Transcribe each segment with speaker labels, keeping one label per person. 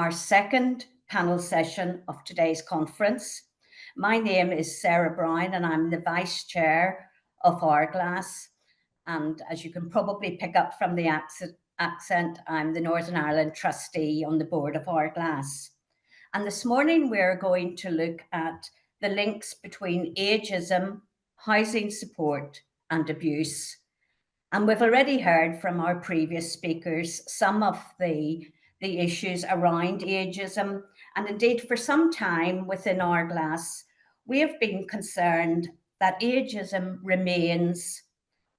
Speaker 1: our second panel session of today's conference. My name is Sarah Brown and I'm the Vice Chair of Hourglass. And as you can probably pick up from the accent, I'm the Northern Ireland trustee on the board of Hourglass. And this morning we're going to look at the links between ageism, housing support and abuse. And we've already heard from our previous speakers some of the issues around ageism. And indeed, for some time within Hourglass, we have been concerned that ageism remains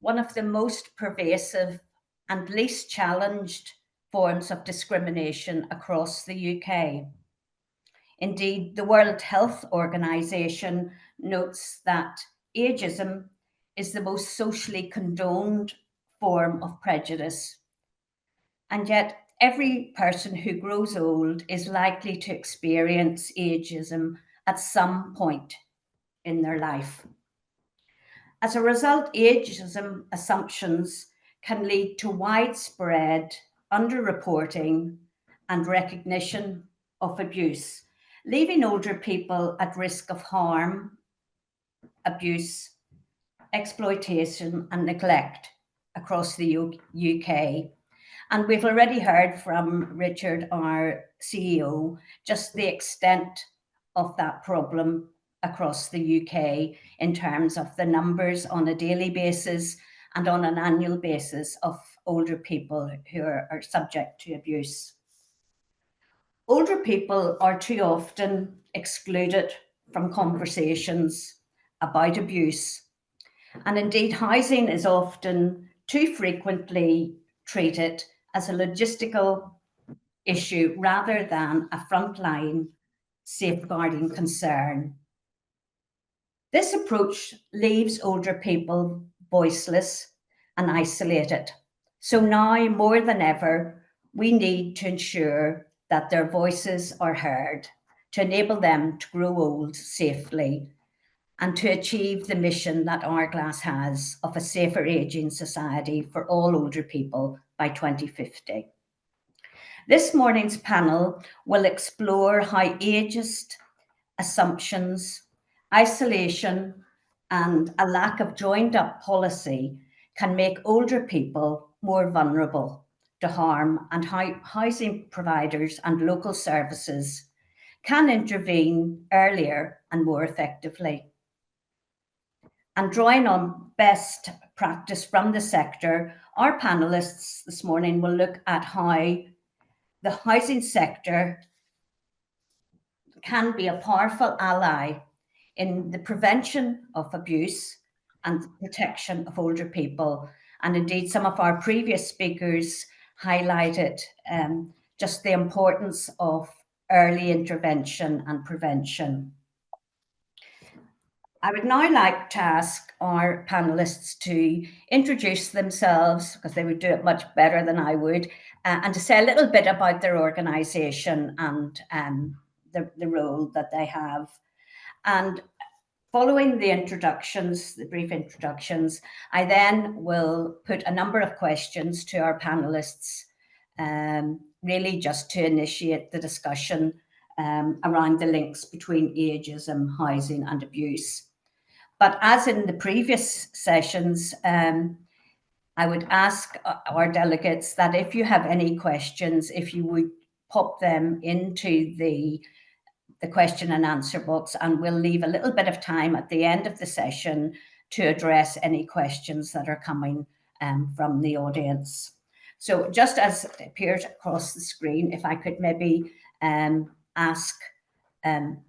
Speaker 1: one of the most pervasive and least challenged forms of discrimination across the UK. Indeed, the World Health Organization notes that ageism is the most socially condoned form of prejudice. And yet, every person who grows old is likely to experience ageism at some point in their life. As a result, ageism assumptions can lead to widespread underreporting and recognition of abuse, leaving older people at risk of harm, abuse, exploitation and neglect across the UK. And we've already heard from Richard, our CEO, just the extent of that problem across the UK in terms of the numbers on a daily basis and on an annual basis of older people who are subject to abuse. Older people are too often excluded from conversations about abuse. And indeed, housing is often too frequently treated as a logistical issue rather than a frontline safeguarding concern. This approach leaves older people voiceless and isolated. So now more than ever, we need to ensure that their voices are heard to enable them to grow old safely and to achieve the mission that Hourglass has of a safer ageing society for all older people by 2050. This morning's panel will explore how ageist assumptions, isolation, and a lack of joined-up policy can make older people more vulnerable to harm, and how housing providers and local services can intervene earlier and more effectively. And drawing on best practice from the sector, our panelists this morning will look at how the housing sector can be a powerful ally in the prevention of abuse and protection of older people. And indeed, some of our previous speakers highlighted just the importance of early intervention and prevention. I would now like to ask our panelists to introduce themselves, because they would do it much better than I would, and to say a little bit about their organisation and the role that they have. And following the introductions, the brief introductions, I then will put a number of questions to our panelists, really just to initiate the discussion around the links between ageism, housing and abuse. But as in the previous sessions, I would ask our delegates that if you have any questions, if you would pop them into the question and answer box, and we'll leave a little bit of time at the end of the session to address any questions that are coming from the audience. So just as it appears across the screen, if I could maybe ask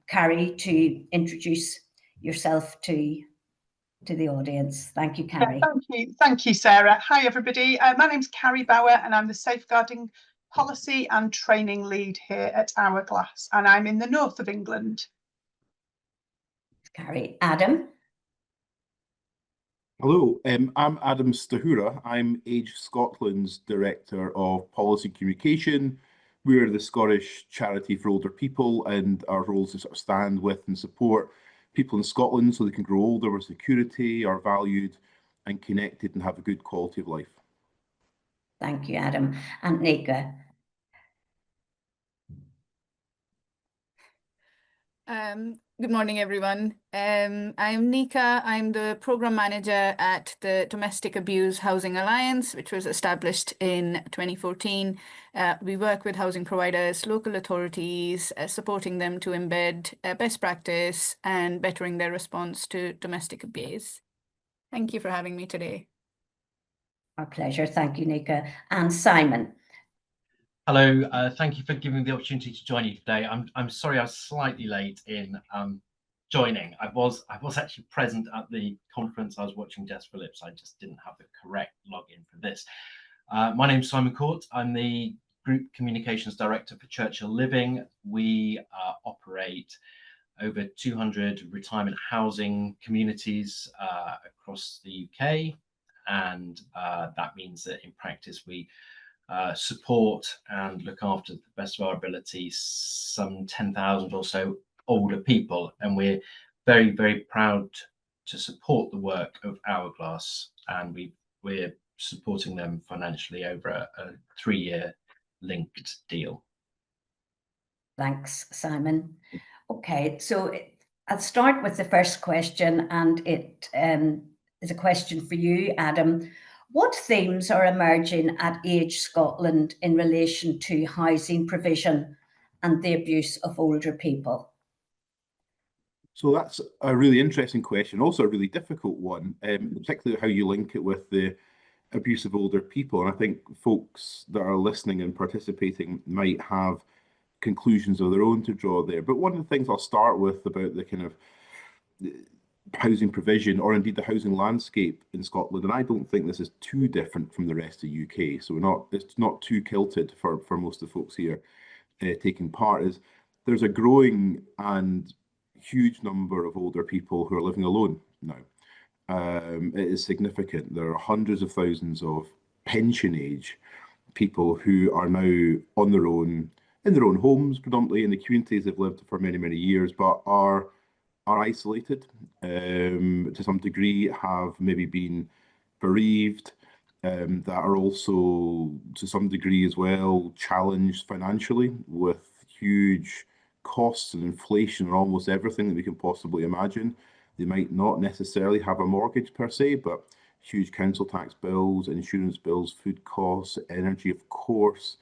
Speaker 1: Carrie to introduce yourself to the audience. Thank you, Carrie.
Speaker 2: Yeah, thank you, Sarah. Hi, everybody. My name's Carrie Bauer, and I'm the Safeguarding Policy and Training Lead here at Hourglass, and I'm in the north of England.
Speaker 1: Carrie. Adam.
Speaker 3: Hello, I'm Adam Stahura. I'm Age Scotland's Director of Policy Communication. We're the Scottish charity for older people, and our role is to sort of stand with and support people in Scotland so they can grow older with security, are valued and connected and have a good quality of life.
Speaker 1: Thank you, Adam. And Nika.
Speaker 4: Good morning, everyone. I'm Nika. I'm the program manager at the Domestic Abuse Housing Alliance, which was established in 2014. We work with housing providers, local authorities, supporting them to embed best practice and bettering their response to domestic abuse. Thank you for having me today.
Speaker 1: Our pleasure. Thank you, Nika. And Simon.
Speaker 5: Hello, thank you for giving me the opportunity to join you today. I'm sorry I was slightly late in joining. I was actually present at the conference. I was watching Jess Phillips. I just didn't have the correct login for this. My name's Simon Court. I'm the Group Communications Director for Churchill Living. We operate over 200 retirement housing communities across the UK, and that means that in practice we support and look after the best of our ability some 10,000 or so older people, and we're very, very proud to support the work of Hourglass, and we're supporting them financially over a 3-year linked deal.
Speaker 1: Thanks, Simon. Okay, so I'll start with the first question, and it is a question for you, Adam. What themes are emerging at Age Scotland in relation to housing provision and the abuse of older people?
Speaker 3: So that's a really interesting question, also a really difficult one, particularly how you link it with the abuse of older people. And I think folks that are listening and participating might have conclusions of their own to draw there. But one of the things I'll start with about the kind of housing provision, or indeed the housing landscape in Scotland, and I don't think this is too different from the rest of the UK, so it's not too kilted for most of the folks here taking part, is there's a growing and huge number of older people who are living alone now. It is significant. There are hundreds of thousands of pension age people who are now on their own, in their own homes, predominantly in the communities they've lived for many, many years, but are isolated to some degree, have maybe been bereaved, that are also to some degree as well challenged financially with huge costs and inflation and almost everything that we can possibly imagine. They might not necessarily have a mortgage per se, but huge council tax bills, insurance bills, food costs, energy, of course,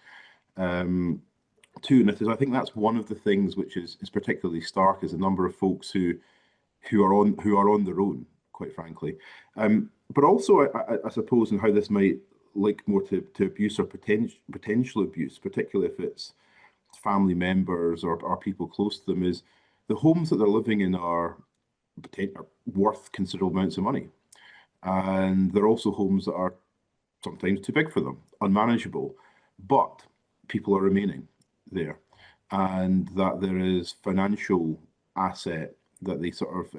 Speaker 3: too. And I think that's one of the things which is particularly stark, is the number of folks who are on their own, quite frankly. But also, I suppose, and how this might link more to abuse or potential abuse, particularly if it's family members or people close to them, is the homes that they're living in are worth considerable amounts of money. And they're also homes that are sometimes too big for them, unmanageable, but people are remaining there, and that there is financial asset that they sort of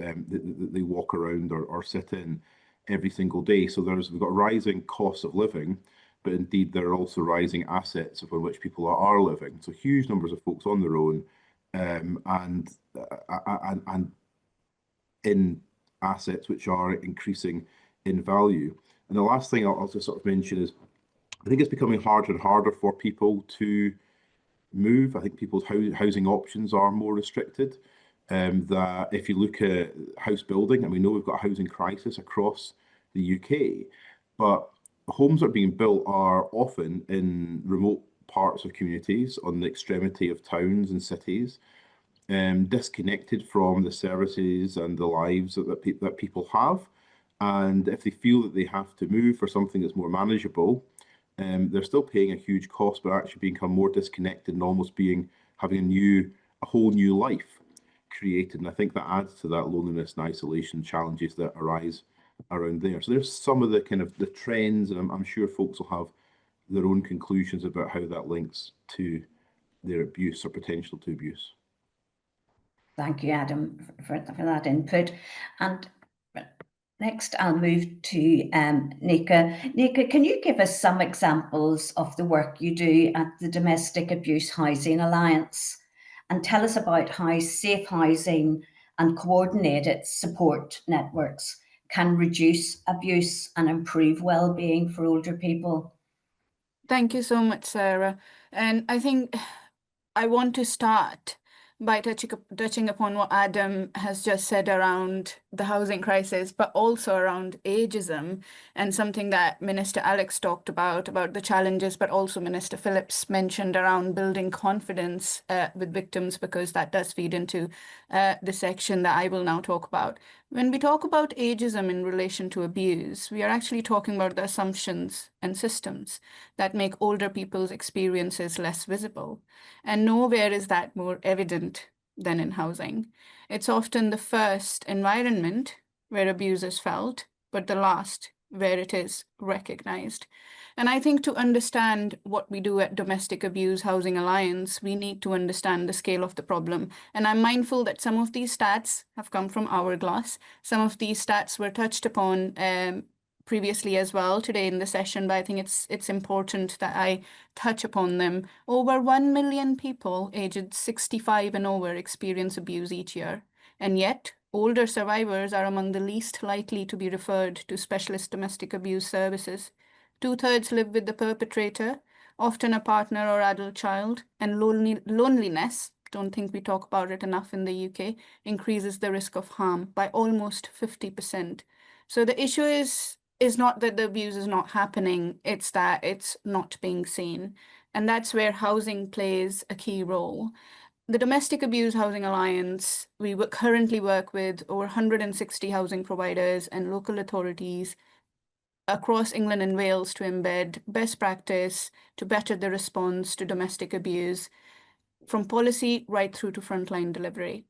Speaker 3: they walk around or sit in every single day. So we've got rising costs of living, but indeed there are also rising assets upon which people are living. So huge numbers of folks on their own, and in assets which are increasing in value. And the last thing I'll just sort of mention is, I think it's becoming harder and harder for people to move. I think people's housing options are more restricted. That if you look at house building, and we know we've got a housing crisis across the UK, but homes that are being built are often in remote parts of communities, on the extremity of towns and cities, disconnected from the services and the lives that people have. And if they feel that they have to move for something that's more manageable, they're still paying a huge cost, but actually become more disconnected and almost having a whole new life created. And I think that adds to that loneliness and isolation challenges that arise around there. So there's some of the kind of the trends, and I'm sure folks will have their own conclusions about how that links to their abuse or potential to abuse.
Speaker 1: Thank you, Adam, for that input. And next, I'll move to Nika. Nika, can you give us some examples of the work you do at the Domestic Abuse Housing Alliance, and tell us about how safe housing and coordinated support networks can reduce abuse and improve well-being for older people?
Speaker 4: Thank you so much, Sarah. And I think I want to start by touching upon what Adam has just said around the housing crisis, but also around ageism, and something that Minister Alex talked about the challenges, but also Minister Phillips mentioned around building confidence with victims, because that does feed into the section that I will now talk about. When we talk about ageism in relation to abuse, we are actually talking about the assumptions and systems that make older people's experiences less visible. And nowhere is that more evident than in housing. It's often the first environment where abuse is felt, but the last where it is recognized. And I think to understand what we do at Domestic Abuse Housing Alliance, we need to understand the scale of the problem. And I'm mindful that some of these stats have come from Hourglass. Some of these stats were touched upon previously as well today in the session, but I think it's important that I touch upon them. Over 1 million people aged 65 and over experience abuse each year. And yet, older survivors are among the least likely to be referred to specialist domestic abuse services. 2/3 live with the perpetrator, often a partner or adult child, and loneliness, don't think we talk about it enough in the UK, increases the risk of harm by almost 50%. So the issue is not that the abuse is not happening, it's that it's not being seen. And that's where housing plays a key role. The Domestic Abuse Housing Alliance, we currently work with over 160 housing providers and local authorities across England and Wales to embed best practice to better the response to domestic abuse, from policy right through to frontline delivery.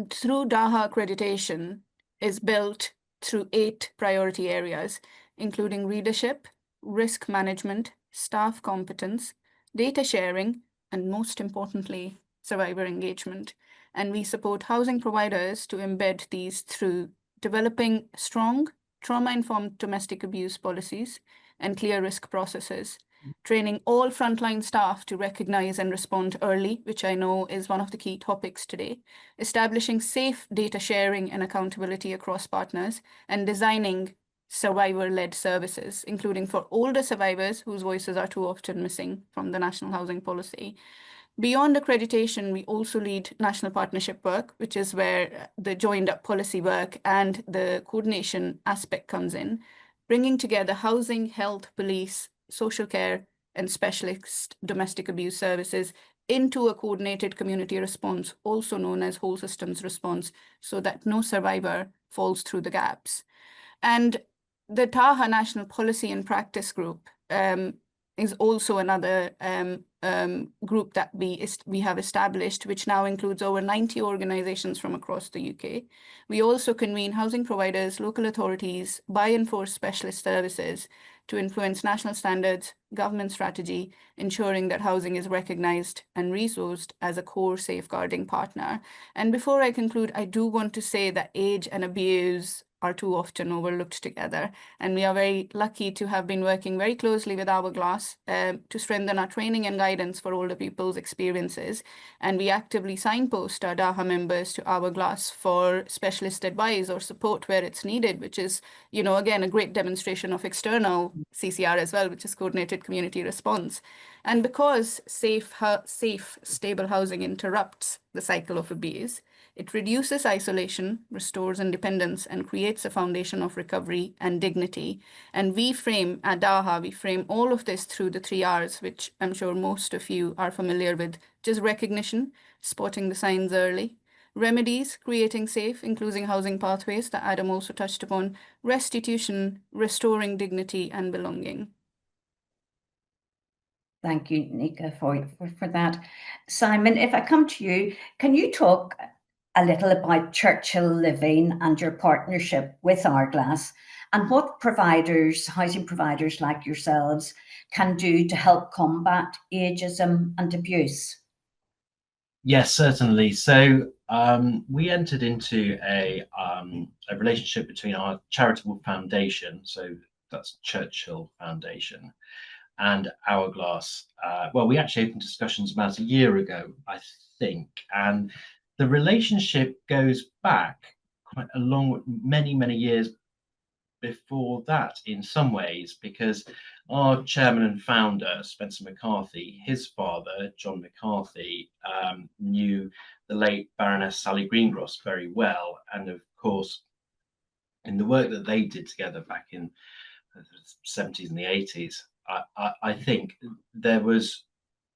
Speaker 4: Through DAHA accreditation is built through 8 priority areas, including leadership, risk management, staff competence, data sharing, and most importantly, survivor engagement. And we support housing providers to embed these through developing strong, trauma-informed domestic abuse policies and clear risk processes, training all frontline staff to recognize and respond early, which I know is one of the key topics today, establishing safe data sharing and accountability across partners, and designing survivor-led services, including for older survivors whose voices are too often missing from the National Housing Policy. Beyond accreditation, we also lead national partnership work, which is where the joined up policy work and the coordination aspect comes in, bringing together housing, health, police, social care, and specialist domestic abuse services into a coordinated community response, also known as whole systems response, so that no survivor falls through the gaps. And the TAHA National Policy and Practice Group is also another group that we have established, which now includes over 90 organizations from across the UK. We also convene housing providers, local authorities, buy and force specialist services to influence national standards, government strategy, ensuring that housing is recognized and resourced as a core safeguarding partner. And before I conclude, I do want to say that age and abuse are too often overlooked together. And we are very lucky to have been working very closely with Hourglass to strengthen our training and guidance for older people's experiences. And we actively signpost our DAHA members to Hourglass for specialist advice or support where it's needed, which is, you know, again, a great demonstration of external CCR as well, which is coordinated community response. And because safe, stable housing interrupts the cycle of abuse, it reduces isolation, restores independence, and creates a foundation of recovery and dignity. And we frame, at DAHA, we frame all of this through the 3 Rs, which I'm sure most of you are familiar with, just recognition, spotting the signs early, remedies, creating safe, including housing pathways that Adam also touched upon, restitution, restoring dignity and belonging.
Speaker 1: Thank you, Nika, for that. Simon, if I come to you, can you talk a little about Churchill Living and your partnership with Hourglass, and what providers, housing providers like yourselves, can do to help combat ageism and abuse?
Speaker 5: Yes, certainly. So we entered into a relationship between our charitable foundation, so that's Churchill Foundation, and Hourglass. Well, we actually opened discussions about a year ago, I think, and the relationship goes back quite a long, many years before that in some ways, because our chairman and founder, Spencer McCarthy, his father, John McCarthy, knew the late Baroness Sally Greengross very well. And of course, in the work that they did together back in the 70s and the 80s, I think there was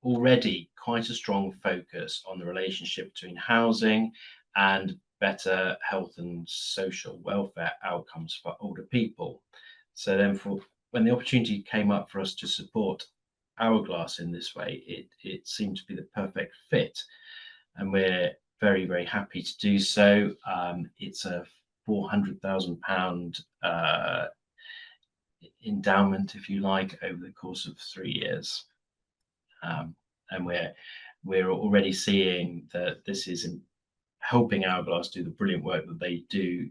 Speaker 5: already quite a strong focus on the relationship between housing and better health and social welfare outcomes for older people. So then when the opportunity came up for us to support Hourglass in this way, it seemed to be the perfect fit. And we're very, very happy to do so. It's a £400,000 endowment, if you like, over the course of 3 years. And we're already seeing that this is helping Hourglass do the brilliant work that they do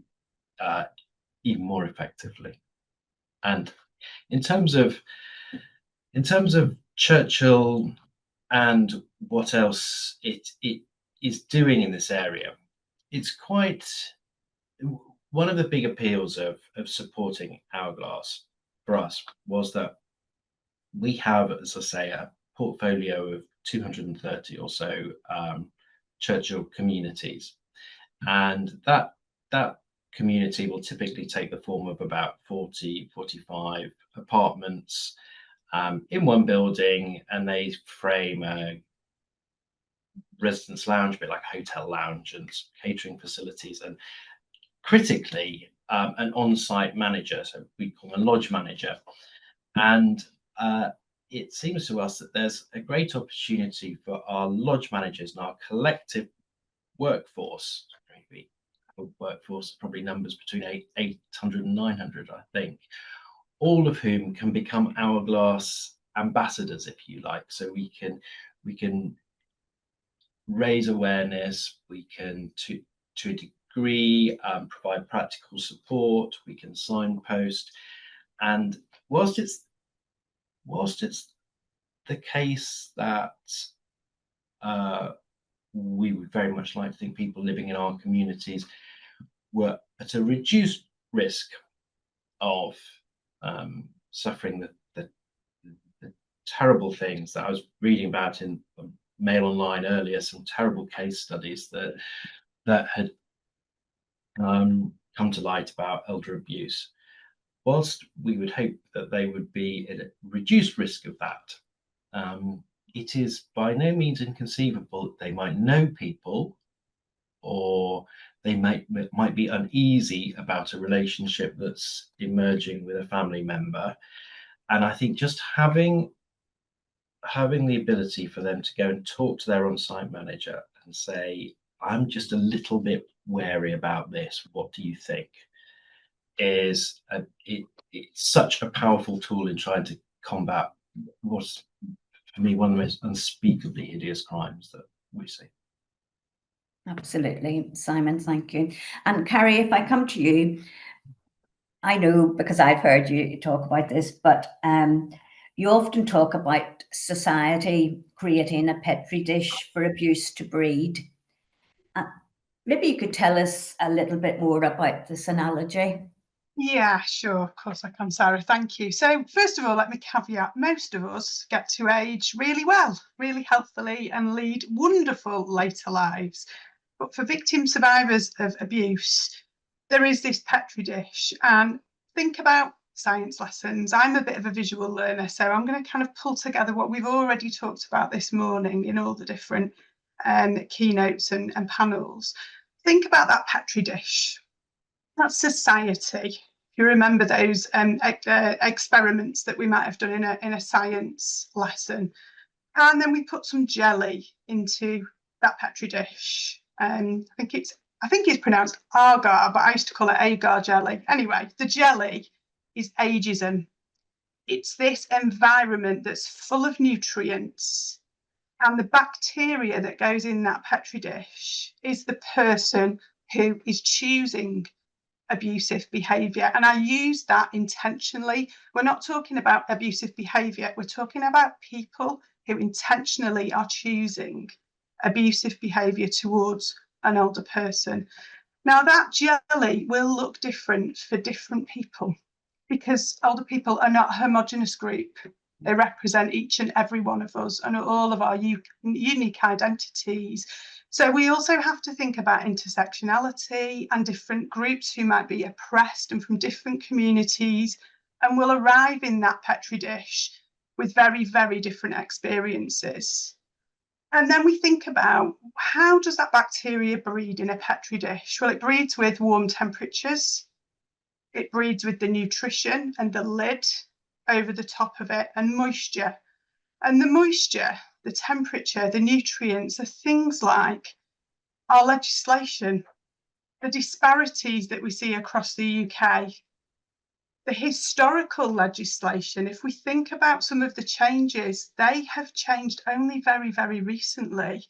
Speaker 5: even more effectively. And in terms of Churchill and what else it is doing in this area, it's quite one of the big appeals of supporting Hourglass for us was that we have, as I say, a portfolio of 230 or so Churchill communities, and that community will typically take the form of about 45 apartments in one building, and they frame a residence lounge, a bit like a hotel lounge, and catering facilities, and critically an on-site manager, so we call them a lodge manager. And it seems to us that there's a great opportunity for our lodge managers and our collective workforce, probably numbers between 800 and 900, I think, all of whom can become Hourglass ambassadors, if you like. So we can raise awareness, we can to a degree provide practical support, we can signpost, and whilst it's the case that we would very much like to think people living in our communities were at a reduced risk of suffering the terrible things that I was reading about in Mail Online earlier, some terrible case studies that had come to light about elder abuse. Whilst we would hope that they would be at a reduced risk of that, it is by no means inconceivable that they might know people, or they might be uneasy about a relationship that's emerging with a family member. And I think just having the ability for them to go and talk to their on-site manager and say, I'm just a little bit wary about this, what do you think? It's such a powerful tool in trying to combat what's, for me, one of the most unspeakably hideous crimes that we see.
Speaker 1: Absolutely, Simon, thank you. And Carrie, if I come to you, I know because I've heard you talk about this, but you often talk about society creating a petri dish for abuse to breed. Maybe you could tell us a little bit more about this analogy.
Speaker 2: Yeah, sure, of course I can, Sarah, thank you. So first of all, let me caveat, most of us get to age really well, really healthily, and lead wonderful later lives. But for victim survivors of abuse, there is this petri dish. And think about science lessons. I'm a bit of a visual learner, so I'm going to kind of pull together what we've already talked about this morning in all the different keynotes and panels. Think about that petri dish. That's society. If you remember those experiments that we might have done in a science lesson, and then we put some jelly into that petri dish. I think it's pronounced agar, but I used to call it agar jelly. Anyway, the jelly is ageism. It's this environment that's full of nutrients, and the bacteria that goes in that petri dish is the person who is choosing abusive behaviour. And I use that intentionally. We're not talking about abusive behaviour, we're talking about people who intentionally are choosing abusive behaviour towards an older person. Now, that jelly will look different for different people. because older people are not a homogenous group. They represent each and every one of us and all of our unique identities. So we also have to think about intersectionality and different groups who might be oppressed and from different communities, and will arrive in that Petri dish with very, very different experiences. And then we think about, how does that bacteria breed in a Petri dish? Well, it breeds with warm temperatures. It breeds with the nutrition and the lid over the top of it, and moisture. And the moisture, the temperature, the nutrients are things like our legislation, the disparities that we see across the UK, the historical legislation. If we think about some of the changes, they have changed only very, very recently.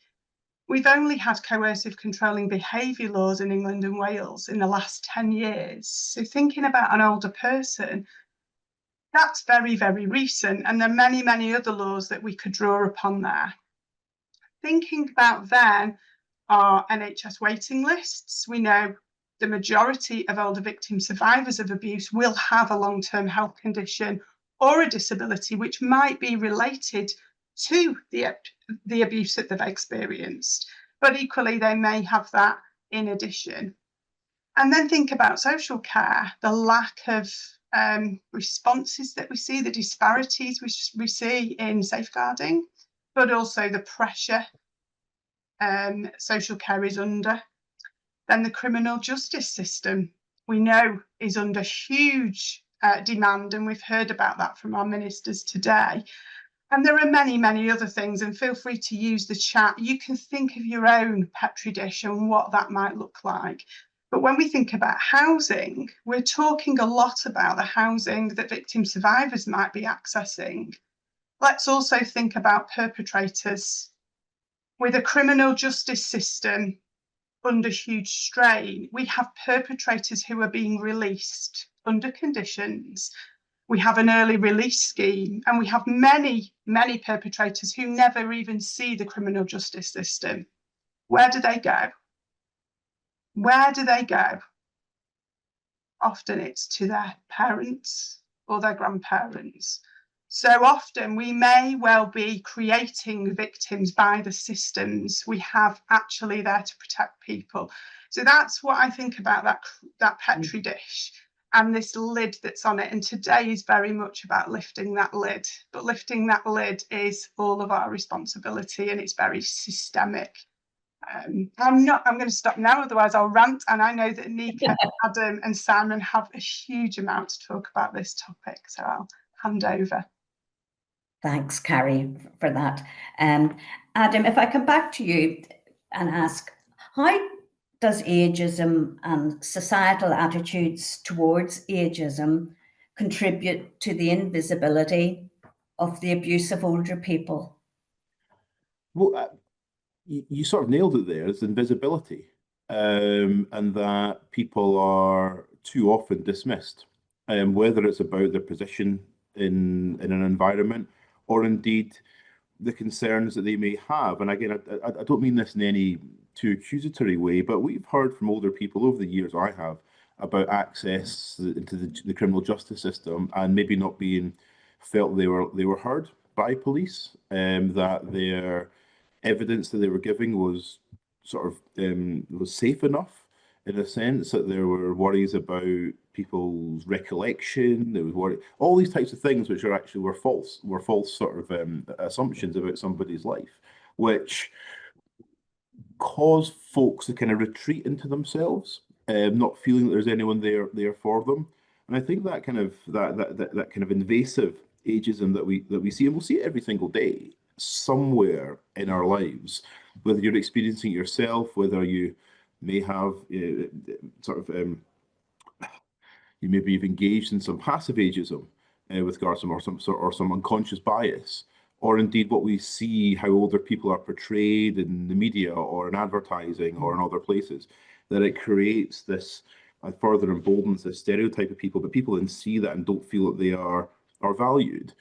Speaker 2: We've only had coercive controlling behaviour laws in England and Wales in the last 10 years. So thinking about an older person, that's very, very recent. And there are many, many other laws that we could draw upon there. Thinking about then our NHS waiting lists, we know the majority of older victim survivors of abuse will have a long-term health condition or a disability which might be related to the abuse that they've experienced, but equally they may have that in addition. And then think about social care, the lack of responses that we see, the disparities we see in safeguarding, but also the pressure social care is under. Then the criminal justice system, we know, is under huge demand, and we've heard about that from our ministers today. And there are many, many other things, and feel free to use the chat. You can think of your own Petri dish and what that might look like. But when we think about housing, we're talking a lot about the housing that victim survivors might be accessing. Let's also think about perpetrators. With a criminal justice system under huge strain, we have perpetrators who are being released under conditions. We have an early release scheme, and we have many, many perpetrators who never even see the criminal justice system. Where do they go? Where do they go? Often it's to their parents or their grandparents. So often we may well be creating victims by the systems we have actually there to protect people. So that's what I think about that Petri dish and this lid that's on it. And today is very much about lifting that lid. But lifting that lid is all of our responsibility, and it's very systemic. I'm going to stop now, otherwise I'll rant. And I know that Nika, Adam and Simon have a huge amount to talk about this topic. So I'll hand over.
Speaker 1: Thanks, Carrie, for that. Adam, if I come back to you and ask, how does ageism and societal attitudes towards ageism contribute to the invisibility of the abuse of older people?
Speaker 3: Well, you sort of nailed it there. It's invisibility, and that people are too often dismissed, whether it's about their position in an environment, or indeed the concerns that they may have. And again, I don't mean this in any too accusatory way, but we've heard from older people over the years, I have, about access into the criminal justice system and maybe not being felt they were heard by police, that their evidence that they were giving was sort of was safe enough, in a sense that there were worries about people's recollection. There was worry, all these types of things which were false sort of assumptions about somebody's life, which cause folks to kind of retreat into themselves, not feeling that there's anyone there for them. And I think that kind of that kind of invasive ageism that we see, and we'll see it every single day somewhere in our lives, whether you're experiencing it yourself, whether you may have you maybe you've engaged in some passive ageism with regards to some unconscious bias, or indeed what we see how older people are portrayed in the media or in advertising or in other places, that it creates this further emboldens this stereotype of people, but people then see that and don't feel that they are valued.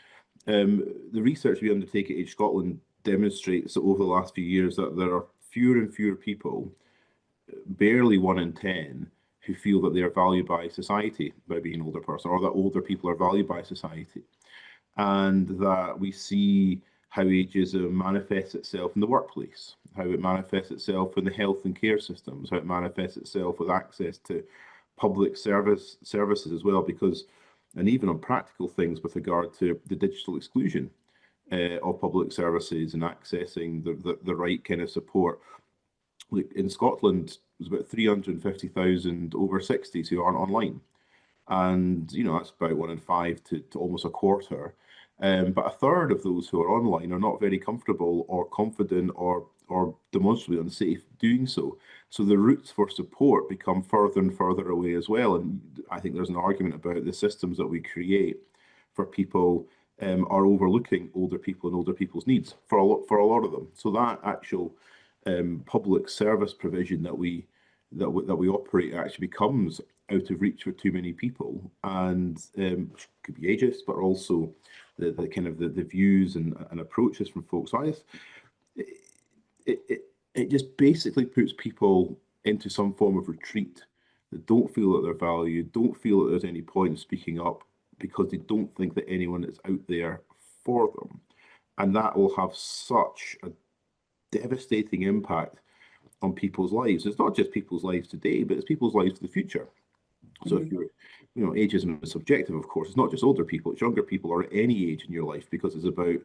Speaker 3: The research we undertake at Age Scotland demonstrates that over the last few years that there are fewer and fewer people, barely 1 in 10, who feel that they are valued by society by being an older person, or that older people are valued by society. And that we see how ageism manifests itself in the workplace, how it manifests itself in the health and care systems, how it manifests itself with access to public services as well, because, and even on practical things with regard to the digital exclusion of public services and accessing the right kind of support. Like in Scotland, there's about 350,000 over 60s who aren't online. And, you know, that's about 1 in 5 to almost a quarter. But a third of those who are online are not very comfortable or confident or demonstrably unsafe doing so. So the routes for support become further and further away as well. And I think there's an argument about the systems that we create for people are overlooking older people and older people's needs for a lot of them. So that actual public service provision that we operate actually becomes out of reach for too many people, and could be ageist, but also the kind of the views and approaches from folks. So it just basically puts people into some form of retreat. They don't feel that they're valued, don't feel that there's any point in speaking up, because they don't think that anyone is out there for them. And that will have such a devastating impact on people's lives. It's not just people's lives today, but it's people's lives for the future. So if you're, you know, ageism is subjective, of course. It's not just older people, it's younger people or at any age in your life, because it's about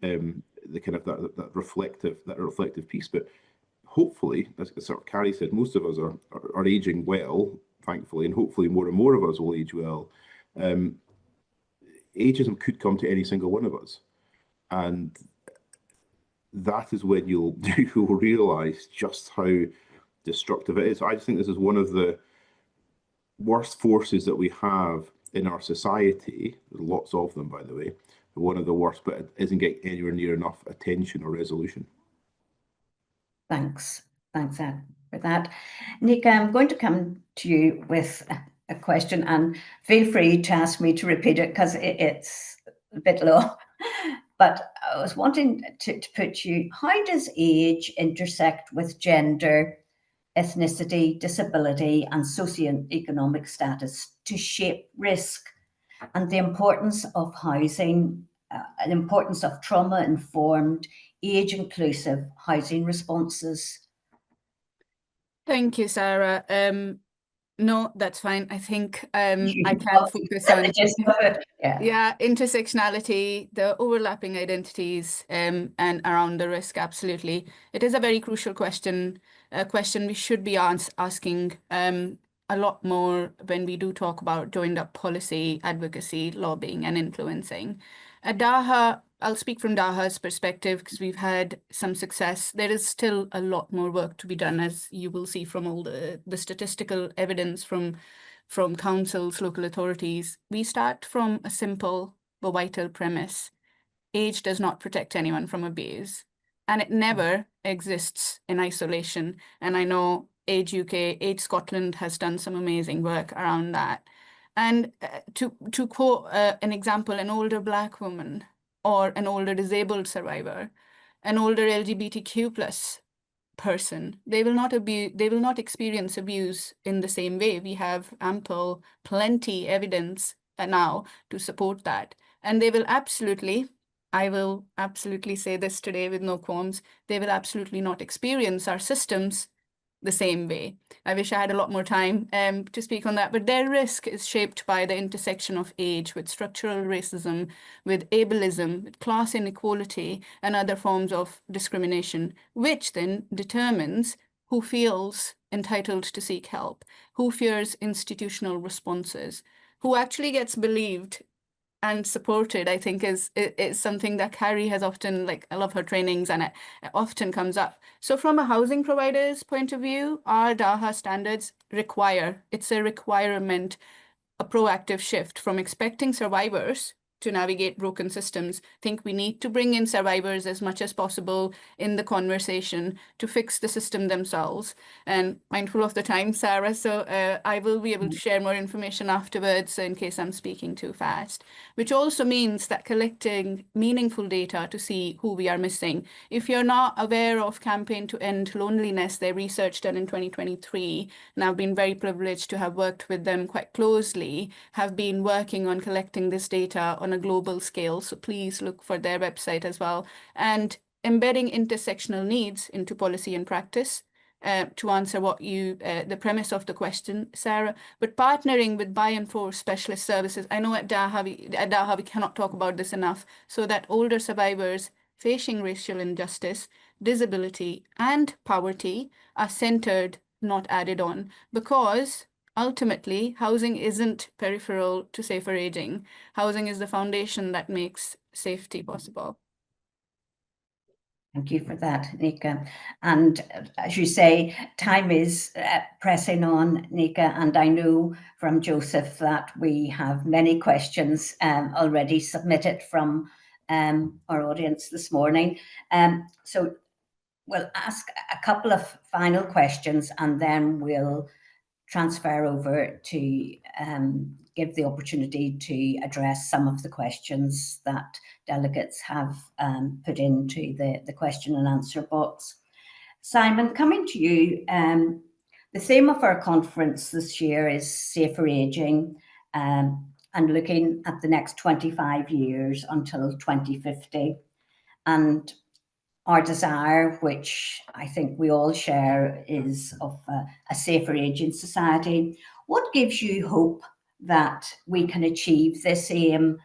Speaker 3: the kind of that reflective piece. But hopefully, as sort of Carrie said, most of us are aging well, thankfully, and hopefully more and more of us will age well. Ageism could come to any single one of us, and that is when you'll realize just how destructive it is. I just think this is one of the worst forces that we have in our society. There's lots of them, by the way. One of the worst, but it isn't getting anywhere near enough attention or resolution.
Speaker 1: Thanks, Ed, for that. Nika, I'm going to come to you with a question, and feel free to ask me to repeat it because it's a bit low. But I was wanting to put you, how does age intersect with gender, ethnicity, disability, and socioeconomic status to shape risk, and the importance of housing, the importance of trauma-informed, age-inclusive housing responses?
Speaker 4: Thank you, Sarah. No, that's fine. I think I can focus on intersectionality, the overlapping identities, and around the risk. Absolutely, it is a very crucial question. A question we should be asking a lot more when we do talk about joined up policy, advocacy, lobbying, and influencing. At DAHA, I'll speak from DAHA's perspective because we've had some success. There is still a lot more work to be done, as you will see from all the statistical evidence from councils, local authorities. We start from a simple but vital premise. Age does not protect anyone from abuse, and it never exists in isolation. And I know Age UK, Age Scotland has done some amazing work around that. And to quote an example, an older Black woman, or an older disabled survivor, an older LGBTQ plus person, they will not experience abuse in the same way. We have plenty evidence now to support that. And they will absolutely, I will absolutely say this today with no qualms, they will absolutely not experience our systems the same way. I wish I had a lot more time to speak on that, but their risk is shaped by the intersection of age with structural racism, with ableism, with class inequality, and other forms of discrimination, which then determines who feels entitled to seek help, who fears institutional responses, who actually gets believed and supported. I think is something that Carrie has often, like, I love her trainings and it often comes up. So from a housing provider's point of view, our DAHA standards it's a requirement, a proactive shift from expecting survivors to navigate broken systems. I think we need to bring in survivors as much as possible in the conversation to fix the system themselves. And mindful of the time, Sarah, so I will be able to share more information afterwards in case I'm speaking too fast, which also means that collecting meaningful data to see who we are missing. If you're not aware of Campaign to End Loneliness, their research done in 2023, and I've been very privileged to have worked with them quite closely, have been working on collecting this data on a global scale. So please look for their website as well. And embedding intersectional needs into policy and practice. To answer what you, the premise of the question, Sarah, but partnering with buy and force specialist services. I know at Daha we cannot talk about this enough, so that older survivors facing racial injustice, disability, and poverty are centered, not added on, because ultimately housing isn't peripheral to safer aging. Housing is the foundation that makes safety possible.
Speaker 1: Thank you for that, Nika. And as you say, time is pressing on, Nika, and I know from Joseph that we have many questions already submitted from our audience this morning. So we'll ask a couple of final questions and then we'll transfer over to give the opportunity to address some of the questions that delegates have put into the question and answer box. Simon, coming to you, the theme of our conference this year is Safer Aging, and looking at the next 25 years until 2050. And our desire, which I think we all share, is of a safer aging society. What gives you hope that we can achieve this aim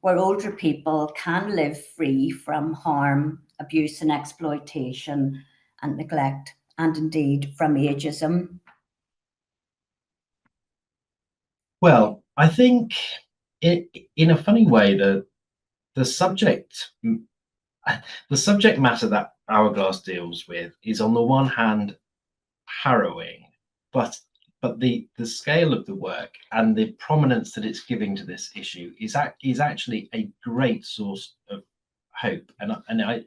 Speaker 1: where older people can live free from harm, abuse and exploitation and neglect, and indeed from ageism?
Speaker 5: Well, I think in a funny way, the subject matter that Hourglass deals with is on the one hand harrowing, but the scale of the work and the prominence that it's giving to this issue is actually a great source of hope. And I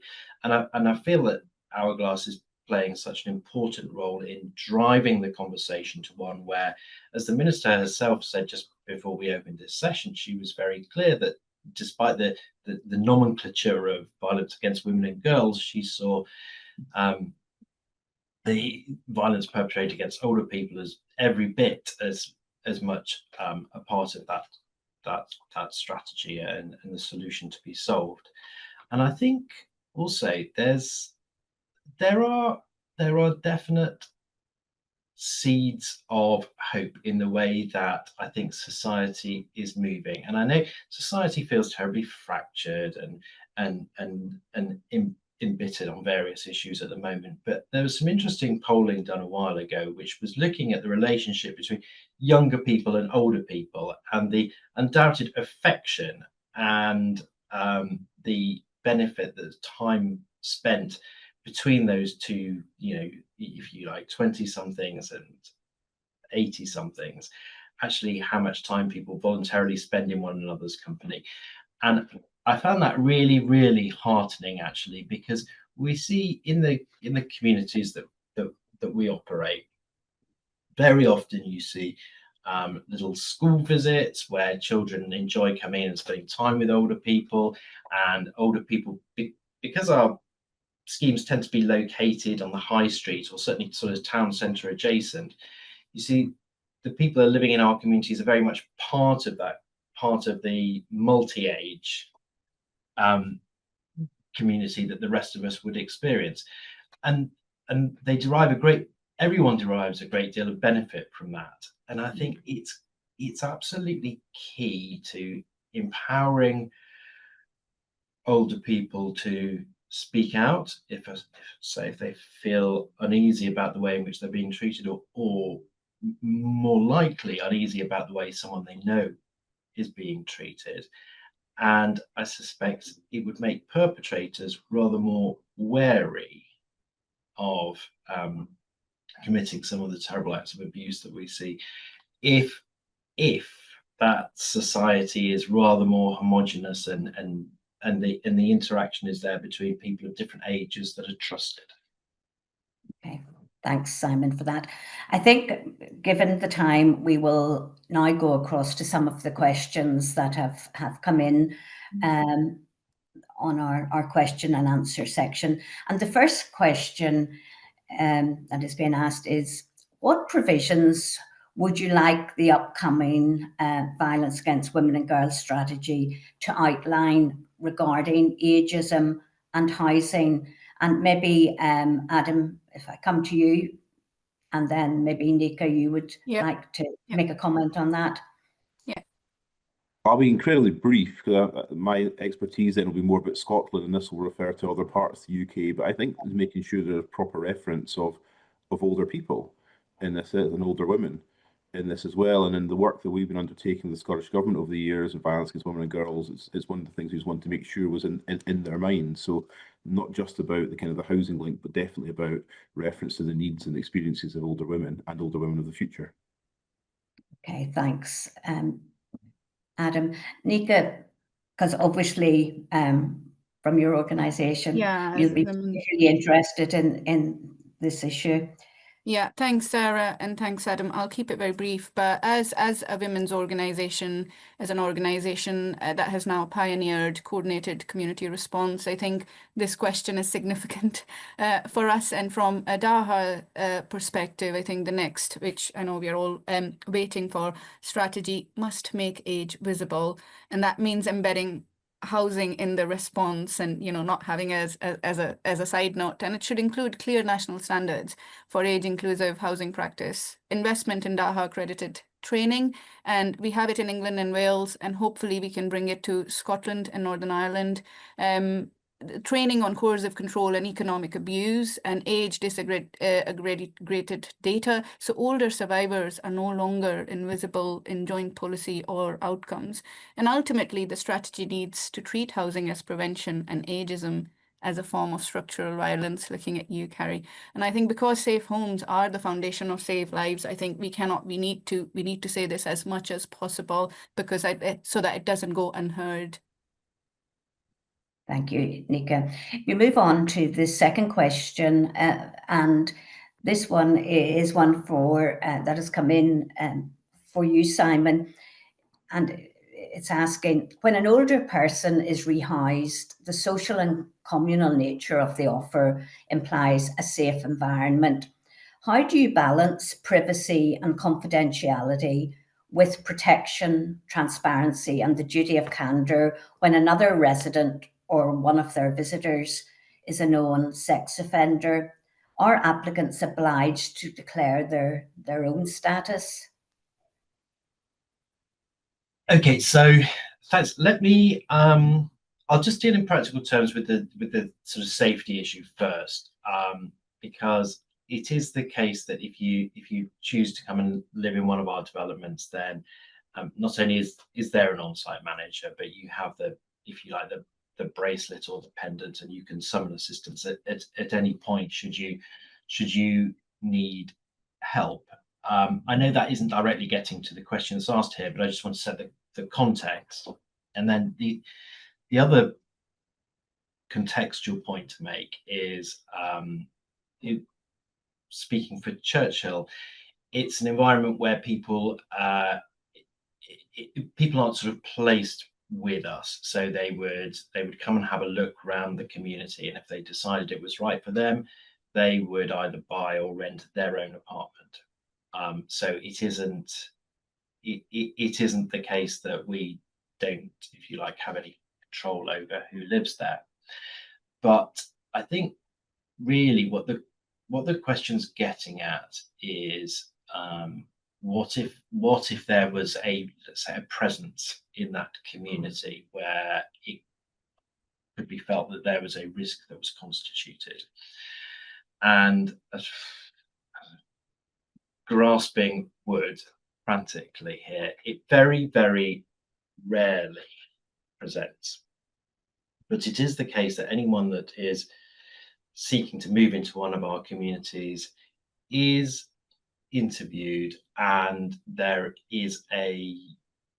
Speaker 5: feel that Hourglass is playing such an important role in driving the conversation to one where, as the minister herself said just before we opened this session, she was very clear that despite the nomenclature of violence against women and girls, she saw the violence perpetrated against older people as every bit as much a part of that strategy and the solution to be solved. And I think also there are definite seeds of hope in the way that I think society is moving. And I know society feels terribly fractured and embittered on various issues at the moment, but there was some interesting polling done a while ago which was looking at the relationship between younger people and older people and the undoubted affection and the benefit that time spent between those two, if you like, 20 somethings and 80 somethings, actually how much time people voluntarily spend in one another's company. And I found that really, really heartening, actually, because we see in the communities that we operate, very often you see little school visits where children enjoy coming in and spending time with older people, and older people, because our schemes tend to be located on the high street or certainly sort of town centre adjacent, you see the people that are living in our communities are very much part of the multi-age community that the rest of us would experience, and everyone derives a great deal of benefit from that. And I think it's absolutely key to empowering older people to speak out if they feel uneasy about the way in which they're being treated, or more likely uneasy about the way someone they know is being treated. And I suspect it would make perpetrators rather more wary of committing some of the terrible acts of abuse that we see if that society is rather more homogenous, and the interaction is there between people of different ages that are trusted.
Speaker 1: Okay, thanks, Simon, for that. I think, given the time, we will now go across to some of the questions that have come in on our question and answer section. And the first question that is being asked is, what provisions would you like the upcoming Violence Against Women and Girls strategy to outline regarding ageism and housing? And maybe, Adam, if I come to you, and then maybe Nika, you would like to make a comment on that.
Speaker 3: I'll be incredibly brief, because my expertise then will be more about Scotland, and this will refer to other parts of the UK. But I think making sure there's proper reference of older people in this, and older women in this as well. And in the work that we've been undertaking with the Scottish Government over the years of violence against women and girls, it's one of the things we just want to make sure was in their minds. So not just about the kind of the housing link, but definitely about reference to the needs and experiences of older women and older women of the future. Okay, thanks. Adam, Nika, because obviously from your organisation, you'll be particularly interested in this issue.
Speaker 4: Yeah, thanks, Sarah, and thanks, Adam. I'll keep it very brief, but as a women's organisation, as an organisation that has now pioneered coordinated community response, I think this question is significant for us. And from a DAHA perspective, I think the next, which I know we are all waiting for, strategy must make age visible, and that means embedding housing in the response, and not having as a side note. And it should include clear national standards for age inclusive housing practice, investment in DAHA accredited training, and we have it in England and Wales, and hopefully we can bring it to Scotland and Northern Ireland. Training on coercive control and economic abuse and age disaggregated data, so older survivors are no longer invisible in joint policy or outcomes. And ultimately, the strategy needs to treat housing as prevention and ageism as a form of structural violence, looking at you, Carrie. And I think because safe homes are the foundation of safe lives, I think we need to say this as much as possible, because so that it doesn't go unheard.
Speaker 1: Thank you, Nika. You move on to the second question, and this one is one that has come in for you, Simon, and it's asking, when an older person is rehoused, the social and communal nature of the offer implies a safe environment. How do you balance privacy and confidentiality with protection, transparency, and the duty of candour when another resident or one of their visitors is a known sex offender? Are applicants obliged to declare their own status?
Speaker 5: Okay, so thanks. Let me I'll just deal in practical terms with the sort of safety issue first, because it is the case that if you choose to come and live in one of our developments, then not only is there an on-site manager, but you have the, if you like, the bracelet or the pendant, and you can summon assistance at any point should you need help. I know that isn't directly getting to the question that's asked here, but I just want to set the context. And then the other contextual point to make is, speaking for Churchill, it's an environment where people aren't sort of placed with us, so they would come and have a look around the community, and if they decided it was right for them, they would either buy or rent their own apartment. So it isn't the case that we don't, if you like, have any control over who lives there. But I think really what the question's getting at is, what if there was let's say a presence in that community where it could be felt that there was a risk that was constituted, and grasping word frantically here, it very, very rarely presents. But it is the case that anyone that is seeking to move into one of our communities is interviewed, and there is a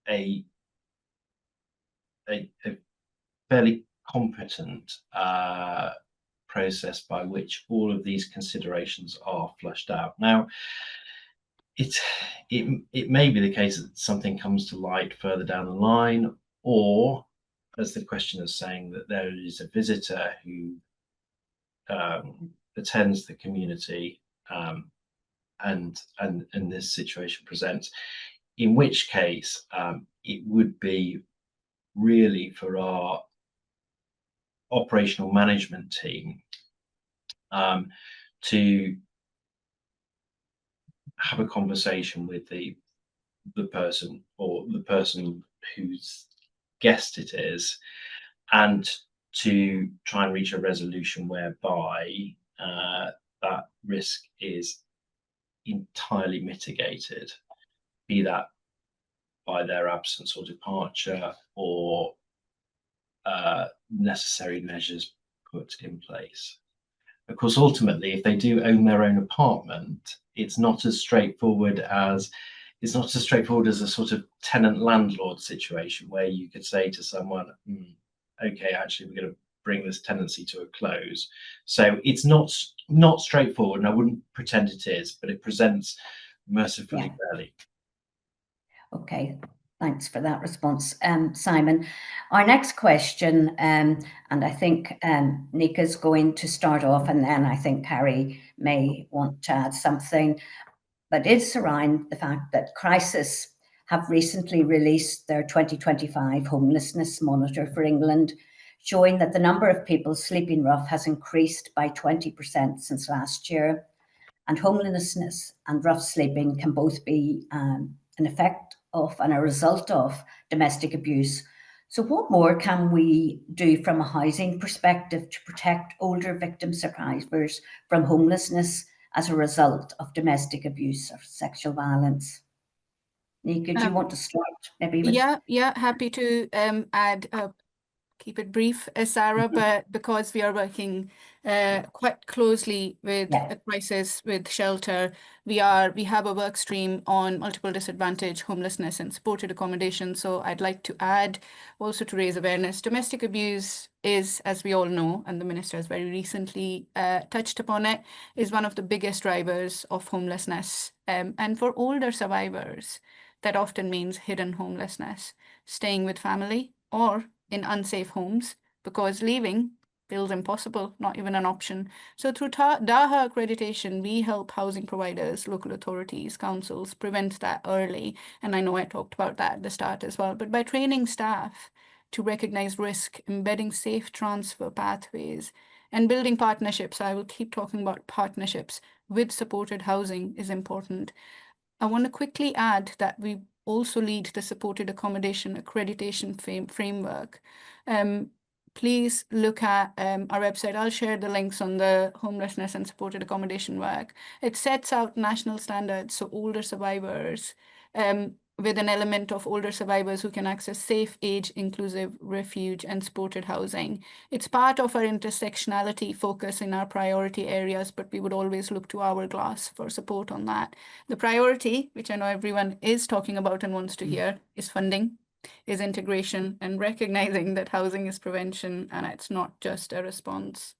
Speaker 5: a fairly competent process by which all of these considerations are flushed out. Now, it may be the case that something comes to light further down the line, or as the question is saying, that there is a visitor who attends the community and this situation presents, in which case it would be really for our operational management team to have a conversation with the person, or the person whose guest it is, and to try and reach a resolution whereby that risk is entirely mitigated, be that by their absence or departure, or necessary measures put in place. Of course, ultimately, if they do own their own apartment, it's not as straightforward as a sort of tenant landlord situation where you could say to someone, okay, actually we're going to bring this tenancy to a close. So it's not straightforward, and I wouldn't pretend it is, but it presents mercifully fairly.
Speaker 1: Okay, thanks for that response, Simon. Our next question, and I think Nika's going to start off, and then I think Harry may want to add something, but it's around the fact that Crisis have recently released their 2025 homelessness monitor for England, showing that the number of people sleeping rough has increased by 20% since last year. And homelessness and rough sleeping can both be an effect of and a result of domestic abuse. So what more can we do from a housing perspective to protect older victim survivors from homelessness as a result of domestic abuse or sexual violence? Nika, do you want to start maybe with...
Speaker 4: Yeah, happy to add, keep it brief, Sarah, but because we are working quite closely with Crisis, with Shelter, we have a work stream on multiple disadvantage, homelessness and supported accommodation. So I'd like to add also to raise awareness. Domestic abuse is, as we all know, and the Minister has very recently touched upon it, is one of the biggest drivers of homelessness. And for older survivors, that often means hidden homelessness, staying with family or in unsafe homes, because leaving feels impossible, not even an option. So through DAHA accreditation, we help housing providers, local authorities, councils prevent that early. And I know I talked about that at the start as well, but by training staff to recognize risk, embedding safe transfer pathways, and building partnerships, I will keep talking about partnerships with supported housing is important. I want to quickly add that we also lead the supported accommodation accreditation framework. Please look at our website. I'll share the links on the homelessness and supported accommodation work. It sets out national standards so older survivors, with an element of older survivors who can access safe, age-inclusive refuge and supported housing. It's part of our intersectionality focus in our priority areas, but we would always look to Hourglass for support on that. The priority, which I know everyone is talking about and wants to hear, is funding, is integration, and recognizing that housing is prevention and it's not just a response.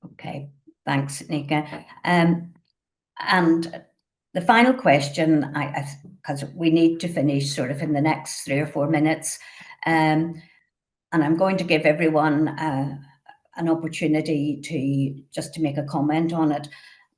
Speaker 1: Okay, thanks, Nika. And the final question, because we need to finish sort of in the next 3 or 4 minutes, and I'm going to give everyone an opportunity to make a comment on it.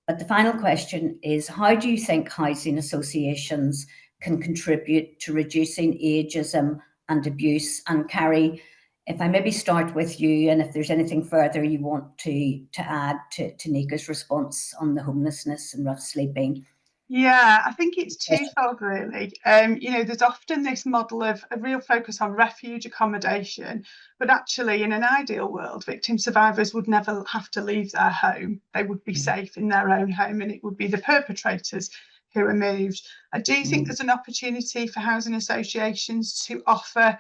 Speaker 1: But the final question is, how do you think housing associations can contribute to reducing ageism and abuse? And Carrie, if I maybe start with you, and if there's anything further you want to add to Nika's response on the homelessness and rough sleeping.
Speaker 2: Yeah, I think it's twofold, really. There's often this model of a real focus on refuge accommodation, but actually, in an ideal world, victim survivors would never have to leave their home. They would be safe in their own home, and it would be the perpetrators who are moved. I do think there's an opportunity for housing associations to offer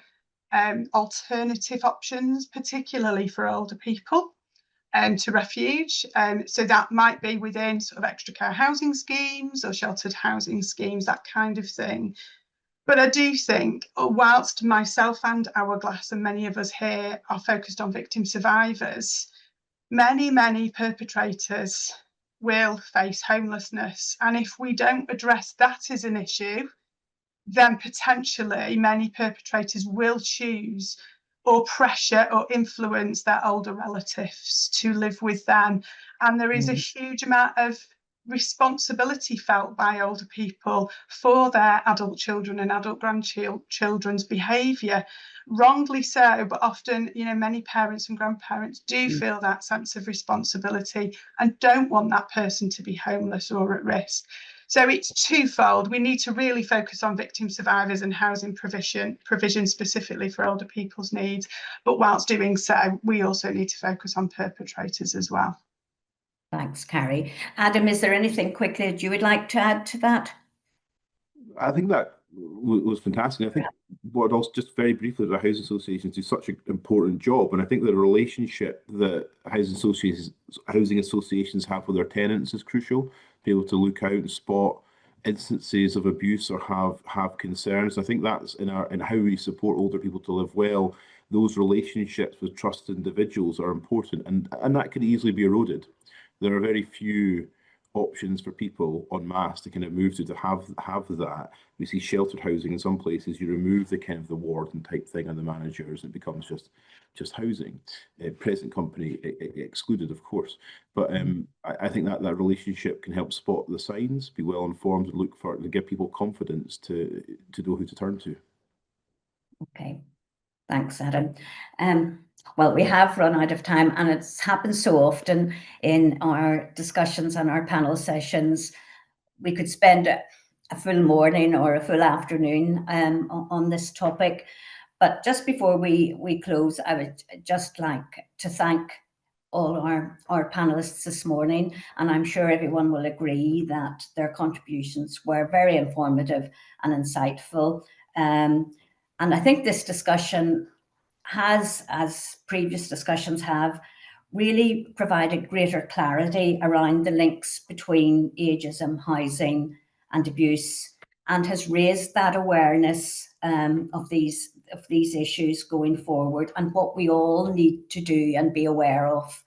Speaker 2: alternative options, particularly for older people, to refuge. So that might be within sort of extra care housing schemes or sheltered housing schemes, that kind of thing. But I do think, whilst myself and Hourglass and many of us here are focused on victim survivors, many perpetrators will face homelessness. And if we don't address that as an issue, then potentially many perpetrators will choose or pressure or influence their older relatives to live with them. And there is a huge amount of responsibility felt by older people for their adult children and adult grandchildren's behaviour. Wrongly so, but often, you know, many parents and grandparents do feel that sense of responsibility and don't want that person to be homeless or at risk. So it's twofold. We need to really focus on victim survivors and housing provision specifically for older people's needs. But whilst doing so, we also need to focus on perpetrators as well.
Speaker 1: Thanks, Carrie. Adam, is there anything quickly that you would like to add to that?
Speaker 3: I think that was fantastic. I think what else, just very briefly, the housing associations do such an important job, and I think the relationship that housing associations have with their tenants is crucial. Be able to look out and spot instances of abuse or have concerns. I think that's in how we support older people to live well. Those relationships with trusted individuals are important, and that can easily be eroded. There are very few options for people en masse to kind of move to have that. We see sheltered housing in some places. You remove the kind of the warden type thing and the managers, and it becomes just housing. Present company excluded, of course. But I think that relationship can help spot the signs, be well informed, and look for to give people confidence to know who to turn to.
Speaker 1: Okay, thanks, Adam. Well, we have run out of time, and it's happened so often in our discussions and our panel sessions. We could spend a full morning or a full afternoon on this topic. But just before we close, I would just like to thank all our panelists this morning, and I'm sure everyone will agree that their contributions were very informative and insightful. And I think this discussion has, as previous discussions have, really provided greater clarity around the links between ageism, housing, and abuse, and has raised that awareness of these issues going forward, and what we all need to do and be aware of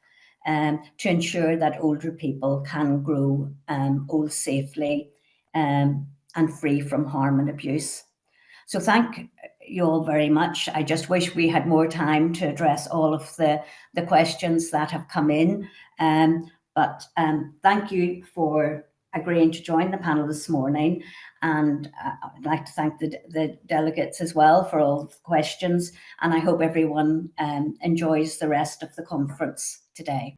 Speaker 1: to ensure that older people can grow old safely and free from harm and abuse. So thank you all very much. I just wish we had more time to address all of the questions that have come in. But thank you for agreeing to join the panel this morning. And I'd like to thank the delegates as well for all the questions. And I hope everyone enjoys the rest of the conference today.